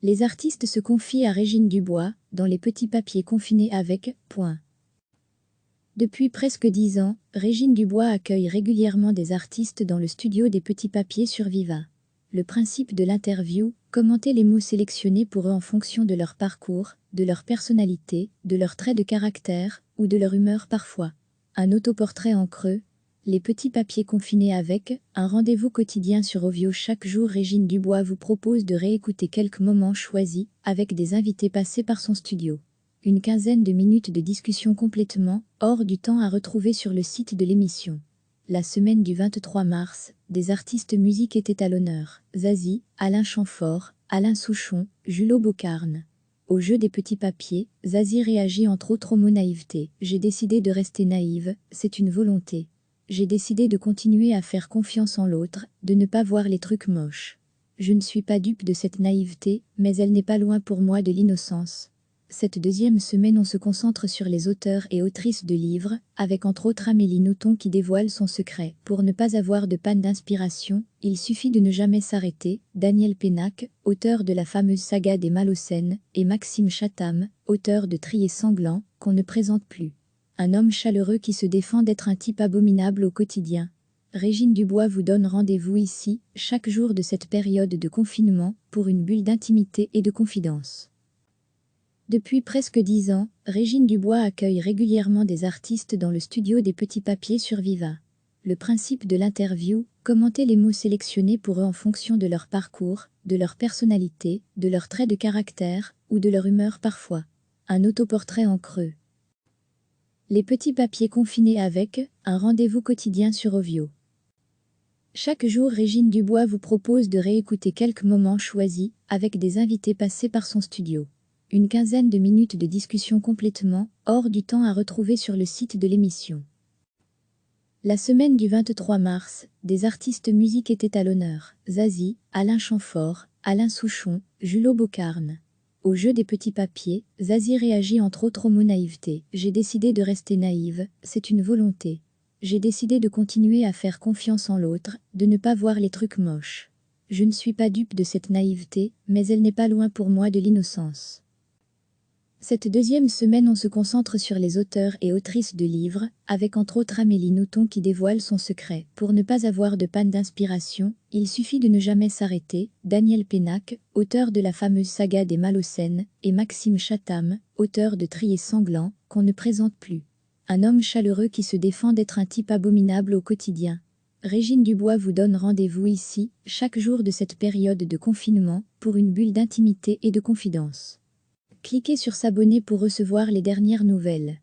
Les artistes se confient à Régine Dubois, dans les petits papiers confinés avec. Depuis presque 10 ans, Régine Dubois accueille régulièrement des artistes dans le studio des petits papiers sur Viva. Le principe de l'interview, commenter les mots sélectionnés pour eux en fonction de leur parcours, de leur personnalité, de leurs traits de caractère, ou de leur humeur parfois. Un autoportrait en creux. Les petits papiers confinés avec, un rendez-vous quotidien sur Ovio. Chaque jour, Régine Dubois vous propose de réécouter quelques moments choisis, avec des invités passés par son studio. Une quinzaine de minutes de discussion complètement hors du temps à retrouver sur le site de l'émission. La semaine du 23 mars, des artistes musique étaient à l'honneur. Zazie, Alain Chamfort, Alain Souchon, Julo Bocarne. Au jeu des petits papiers, Zazie réagit entre autres au mot naïveté. J'ai décidé de rester naïve, c'est une volonté. J'ai décidé de continuer à faire confiance en l'autre, de ne pas voir les trucs moches. Je ne suis pas dupe de cette naïveté, mais elle n'est pas loin pour moi de l'innocence. Cette deuxième semaine, on se concentre sur les auteurs et autrices de livres, avec entre autres Amélie Nothomb qui dévoile son secret. Pour ne pas avoir de panne d'inspiration, il suffit de ne jamais s'arrêter. Daniel Pénac, auteur de la fameuse saga des Malocènes, et Maxime Chatham, auteur de Trier sanglant, qu'on ne présente plus. Un homme chaleureux qui se défend d'être un type abominable au quotidien. Régine Dubois vous donne rendez-vous ici, chaque jour de cette période de confinement, pour une bulle d'intimité et de confidence. Depuis presque 10 ans, Régine Dubois accueille régulièrement des artistes dans le studio des petits papiers sur Viva. Le principe de l'interview, commenter les mots sélectionnés pour eux en fonction de leur parcours, de leur personnalité, de leurs traits de caractère, ou de leur humeur parfois. Un autoportrait en creux. Les petits papiers confinés avec, un rendez-vous quotidien sur Ovio. Chaque jour, Régine Dubois vous propose de réécouter quelques moments choisis, avec des invités passés par son studio. Une quinzaine de minutes de discussion complètement hors du temps à retrouver sur le site de l'émission. La semaine du 23 mars, des artistes musique étaient à l'honneur. Zazie, Alain Chamfort, Alain Souchon, Julo Bocarne. Au jeu des petits papiers, Zazie réagit entre autres au mot naïveté. J'ai décidé de rester naïve, c'est une volonté. J'ai décidé de continuer à faire confiance en l'autre, de ne pas voir les trucs moches. Je ne suis pas dupe de cette naïveté, mais elle n'est pas loin pour moi de l'innocence. Cette deuxième semaine, on se concentre sur les auteurs et autrices de livres, avec entre autres Amélie Nothomb qui dévoile son secret. Pour ne pas avoir de panne d'inspiration, il suffit de ne jamais s'arrêter. Daniel Pénac, auteur de la fameuse saga des Malocènes, et Maxime Chatham, auteur de Trier sanglant, qu'on ne présente plus. Un homme chaleureux qui se défend d'être un type abominable au quotidien. Régine Dubois vous donne rendez-vous ici, chaque jour de cette période de confinement, pour une bulle d'intimité et de confidence. Cliquez sur s'abonner pour recevoir les dernières nouvelles.